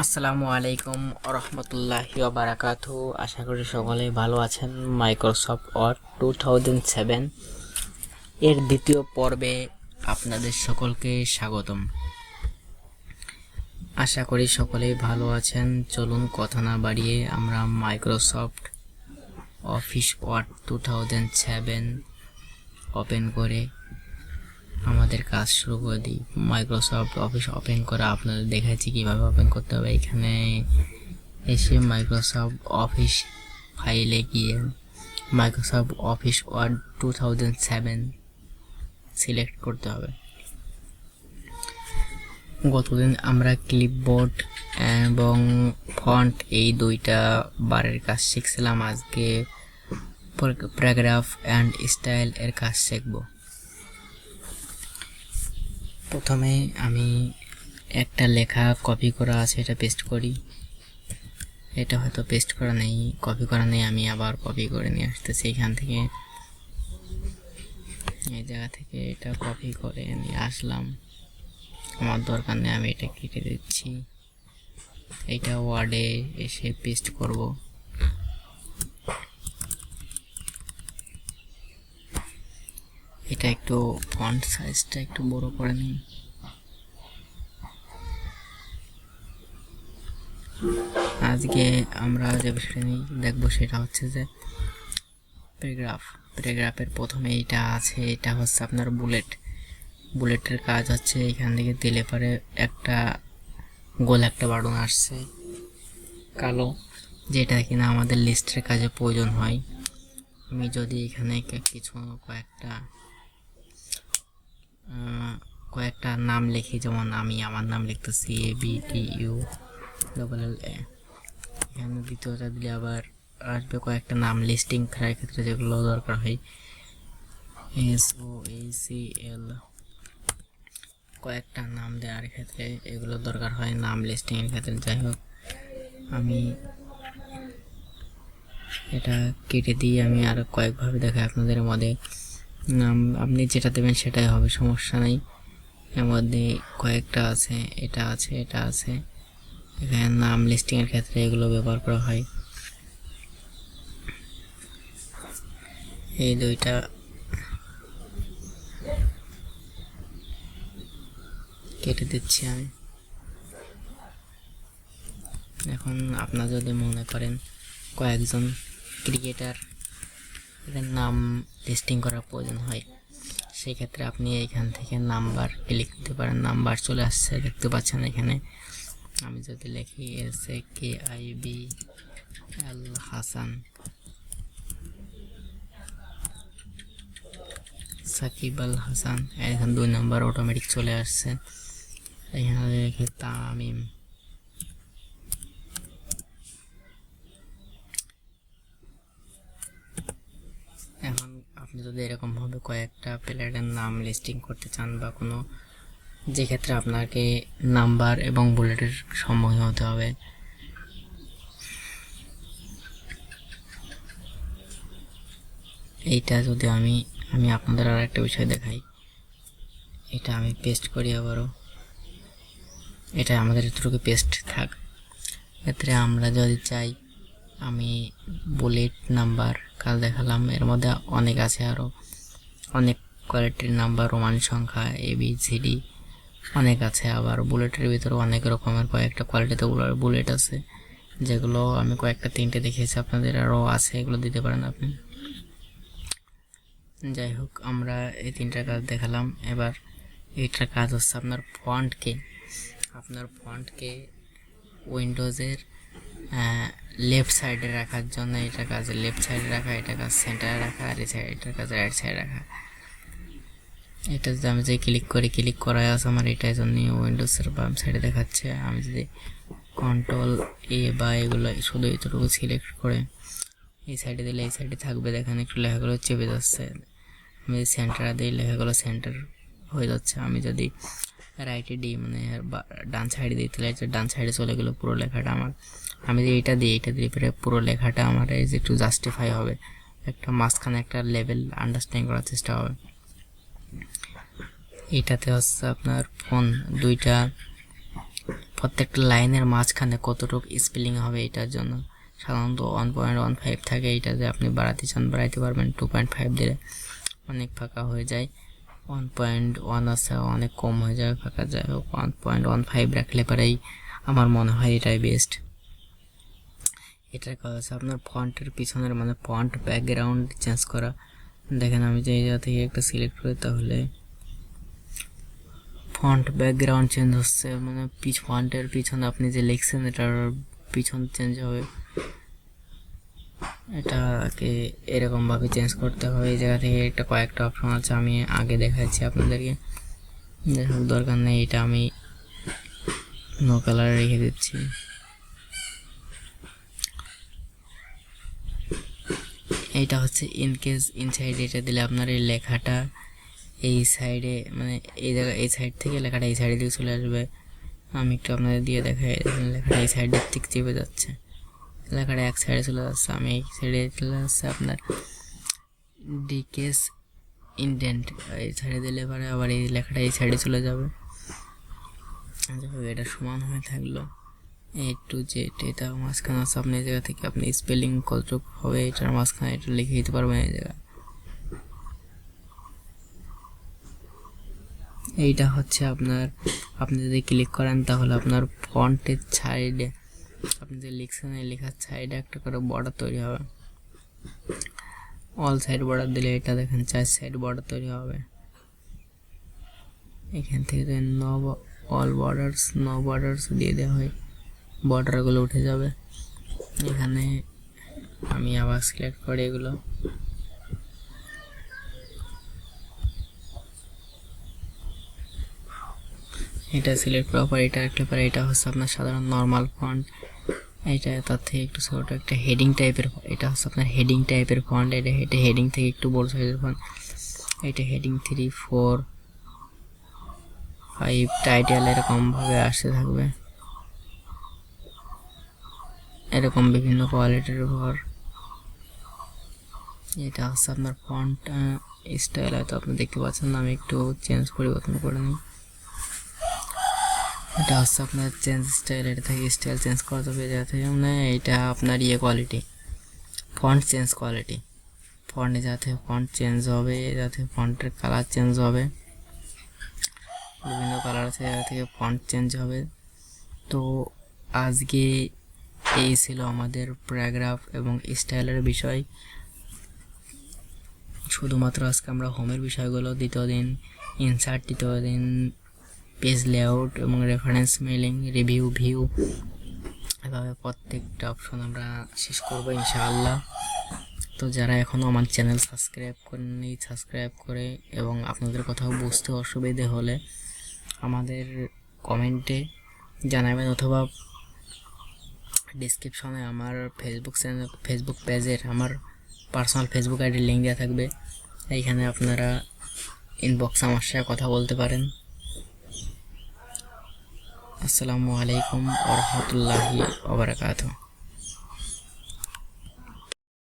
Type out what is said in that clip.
আসসালামু আলাইকুম রহমতুল্লাহি ওয়া বারাকাতুহু। আশা করি সকলেই ভালো আছেন। মাইক্রোসফট ওয়ার্ড 2007 এর দ্বিতীয় পর্বে আপনাদের সকলকে স্বাগতম। আশা করি সকলেই ভালো আছেন। চলুন কথা না বাড়িয়ে আমরা মাইক্রোসফট অফিস ওয়ার্ড 2007 ওপেন করে আমাদের কাজ শুরু করে দিই। মাইক্রোসফট অফিস ওপেন করে আপনাদের দেখাচ্ছি কিভাবে ওপেন করতে হবে। এখানে এসে মাইক্রোসফট অফিস ফাইলে গিয়ে মাইক্রোসফট অফিস ওয়ার্ড 2007 সিলেক্ট করতে হবে। গতদিন আমরা ক্লিপবোর্ড এবং ফন্ট এই দুইটা বারের কাজ শিখছিলাম। আজকে প্যারাগ্রাফ অ্যান্ড স্টাইল এর কাজ শিখব। প্রথমে আমি একটা লেখা কপি করা আছে, এটা পেস্ট করি। এটা হয়তো পেস্ট করা নেই, কপি করা নেই, আমি আবার কপি করে নিয়ে আসতেছি। এখান থেকে এই জায়গা থেকে এটা কপি করে নিয়ে আসলাম। আমার দরকার নেই, আমি এটা কেটে দিচ্ছি। এটা ওয়ার্ডে এসে পেস্ট করব। এটা একটু ফন্ট সাইজটা একটু বড় করে নিই। আজকে আমরা যে বিষয়টা নিয়ে দেখবো সেটা হচ্ছে যে প্যারাগ্রাফের প্রথমে এইটা আছে, এটা হচ্ছে আপনার বুলেটের কাজ হচ্ছে এখান থেকে দিলে পরে একটা গোল একটা বাটন আসছে কালো, যেটা কিনা আমাদের লিস্টের কাজে প্রয়োজন হয়। আমি যদি এখানে কিছু কয়েকটা নাম লিখি, যেমন আমি আমার নাম লিখতেছি ABTULLA, এখানে দ্বিতীয়টা দিলে আবার আসবে কয়েকটা নাম লিস্টিং করার ক্ষেত্রে যেগুলো দরকার হয়। SOACL কয়েকটা নাম দেওয়ার ক্ষেত্রে এগুলো দরকার হয় নাম লিস্টিং এর ক্ষেত্রে। যাই হোক, আমি এটা কেটে দিয়ে আমি আর কয়েকভাবে দেখাই আপনাদের মধ্যে। নাম আপনি যেটা দেবেন সেটাই হবে, সমস্যা নেই। এর মধ্যে কয়েকটা আছে, এটা আছে, এটা আছে। এখানে নাম লিস্টিং এর ক্ষেত্রে এগুলো ব্যবহার করা হয়। এই দুইটা কেটে দিচ্ছি আমি। এখন আপনারা যদি মনে করেন কয়েকজন ক্রিকেটার নাম লিস্টিং করার প্রয়োজন হয়, সেই ক্ষেত্রে আপনি এইখান থেকে নাম্বার ক্লিক করতে পারেন। নাম্বার চলে আসছে, দেখতে পাচ্ছেন এখানে। আমি যদি লিখি SAKIBL হাসান, সাকিব আল হাসান, এখানে 2 নম্বর অটোমেটিক চলে আসছে। এখানে লিখি তামিম, এখন আপনি যদি এরকম ভাবে কয়েকটা প্লেয়ারের নাম লিস্টিং করতে চান বা কোনো যে ক্ষেত্রে আপনাকে নাম্বার এবং বুলেটের সম্মুখীন হতে হবে, এইটা যদি আমি আপনাদের আর একটা বিষয় দেখাই। এটা আমি পেস্ট করি আবারও, এটা আমাদের এতটুকু পেস্ট থাক। ক্ষেত্রে আমরা যদি চাই, আমি বুলেট নাম্বার কাল দেখালাম, এর মধ্যে অনেক আছে, আরও অনেক কোয়ালিটির নাম্বার, রোমান সংখ্যা ABCD অনেক আছে। আবার বুলেটের ভিতরে অনেক রকমের কয়েকটা কোয়ালিটিতে বুলেট আছে, যেগুলো আমি কয়েকটা 3টে দেখিয়েছি, আপনাদের আরও আছে, এগুলো দিতে পারেন আপনি। যাই হোক, আমরা এই 3টা কাজ দেখালাম। এবার এইটার কাজ হচ্ছে আপনার ফন্টকে উইন্ডোজের লেফট সাইডে রাখার জন্য এটা কাজ লেফট সাইডে রাখা, এটা কাজ সেন্টারে রাখা, আর এটার কাজ রাইট সাইডে রাখা। এটা যদি আমি যে ক্লিক করা আছে আমার, এটার জন্য উইন্ডোজের বাম সাইডে দেখাচ্ছে। আমি যদি Ctrl+A বা এগুলো শুধু এতটুকু সিলেক্ট করে এই সাইডে দিলে এই সাইডে থাকবে, দেখেন একটু লেখাগুলো চেপে যাচ্ছে। আমি যদি সেন্টারে দিই, লেখাগুলো সেন্টার হয়ে যাচ্ছে। আমি যদি রাইটে দিই, মানে ডান সাইডে দিই, তাহলে ডান সাইডে চলে গেলো পুরো লেখাটা আমার। আমি যদি এটা দিই পরে পুরো লেখাটা আমার এই যে একটু জাস্টিফাই হবে, একটা মাঝখানে একটা লেভেল আন্ডারস্ট্যান্ডিং করার চেষ্টা হবে। এটাতে হচ্ছে আপনার দুইটা প্রত্যেকটা লাইনের মাঝখানে কতটুকু স্পেলিং হবে এটার জন্য সাধারণত 1.15 থাকে। এটা যে আপনি বাড়াতে চান বাড়াইতে পারবেন। 2.5 দিলে অনেক ফাঁকা হয়ে যায়। 1.1 আছে, অনেক কম হয়ে যায় ফাঁকা যায়। 1.15 রাখলে পরেই আমার মনে হয় এটাই বেস্ট। এটার কাজ আছে আপনার ফন্টের পিছনের মানে ফন্ট ব্যাকগ্রাউন্ড চেঞ্জ করা। দেখেন আমি যে এই জায়গা থেকে একটা সিলেক্ট করি তাহলে ফন্ট ব্যাকগ্রাউন্ড চেঞ্জ হচ্ছে, মানে ফন্টের পিছনে আপনি যে লিখছেন এটার পিছন চেঞ্জ হবে। এটাকে এরকমভাবে চেঞ্জ করতে হবে। এই জায়গা থেকে একটা কয়েকটা অপশন আছে, আমি আগে দেখাচ্ছি আপনাদেরকে, দেখার দরকার নেই। এটা আমি নো কালার রেখে দিচ্ছি। এইটা হচ্ছে ইনকেস ইনসাইড, এটা দিলে আপনার এই লেখাটা এই সাইডে মানে এই জায়গা এই সাইড থেকে লেখাটা এই সাইডে দিকে চলে আসবে। আমি একটু আপনাদের দিয়ে দেখাই, লেখাটা এই সাইডের দিক চেপে যাচ্ছে, লেখাটা এক সাইডে চলে যাচ্ছে, আমি এই সাইডে চলে যাচ্ছে। আপনার ডিকেস ইনডেন্ট এই সাইডে দিলে পরে আবার এই লেখাটা এই সাইডে চলে যাবে। এটা সমান হয়ে থাকলো A to Z, এটা মাঝখানে আছে। আপনি এই জায়গা থেকে আপনি স্পেলিং কতটুকু হবে এটার মাঝখানে এটা লিখে দিতে পারবেন। এই জায়গা এইটা হচ্ছে আপনার, আপনি যদি ক্লিক করেন তাহলে আপনার ফন্টের সাইডে আপনি যে লিখছেন এই লেখার সাইডে একটা করে বর্ডার তৈরি হবে। অল সাইড বর্ডার দিলে এটা দেখেন 4 সাইড বর্ডার তৈরি হবে। এখান থেকে অল বর্ডার্স নো বর্ডার্স দিয়ে দেওয়া হয়, বর্ডারগুলো উঠে যাবে। এখানে আমি আবার সিলেক্ট করি এগুলো, এটা সিলেক্ট করার পর এটা একটা পরে এটা হচ্ছে আপনার সাধারণ নর্মাল ফন্ট। এটা তার থেকে একটু ছোট একটা হেডিং টাইপের, এটা হচ্ছে আপনার হেডিং টাইপের ফন্ট। এটা হেডিং থেকে একটু বড় সাইজের ফন্ট। এটা হেডিং 3, 4, 5 টাইটেল এরকমভাবে আসতে থাকবে, এরকম বিভিন্ন কোয়ালিটির উপর। এটা হচ্ছে আপনার ফন্ট স্টাইল, হয়তো আপনি দেখতে পাচ্ছেন না, আমি একটু পরিবর্তন করে নিই। এটা হচ্ছে আপনার চেঞ্জ স্টাইল, এটা থেকে স্টাইল চেঞ্জ করতে হবে যাতে মানে এটা আপনার কোয়ালিটি ফন্ট চেঞ্জ কোয়ালিটি, ফন্টে যাতে ফন্ট চেঞ্জ হবে, যাতে ফন্টের কালার চেঞ্জ হবে, বিভিন্ন কালার আছে জায়গা থেকে ফন্ট চেঞ্জ হবে। তো আজকে এই ছিল আমাদের প্যারাগ্রাফ এবং স্টাইলের বিষয়। শুধুমাত্র আজকে আমরা হোমের বিষয়গুলো, দ্বিতীয় দিন ইনসার্ট, তৃতীয় দিন পেজ লেআউট এবং রেফারেন্স মেলিং, রিভিউ, ভিউ, এভাবে প্রত্যেকটা অপশন আমরা শেষ করবো ইনশাআল্লাহ। তো যারা এখনও আমার চ্যানেল সাবস্ক্রাইব করেননি সাবস্ক্রাইব করে, এবং আপনাদের কোথাও বুঝতে অসুবিধে হলে আমাদের কমেন্টে জানাবেন, অথবা ডিসক্রিপশনে আমার ফেসবুক পেজের আমার পার্সোনাল ফেসবুক আইডির লিঙ্ক দেওয়া থাকবে। এইখানে আপনারা ইনবক্সে আমার সাথে কথা বলতে পারেন। আসসালামু আলাইকুম ওয়া রাহমাতুল্লাহি ওয়া বারাকাতুহু।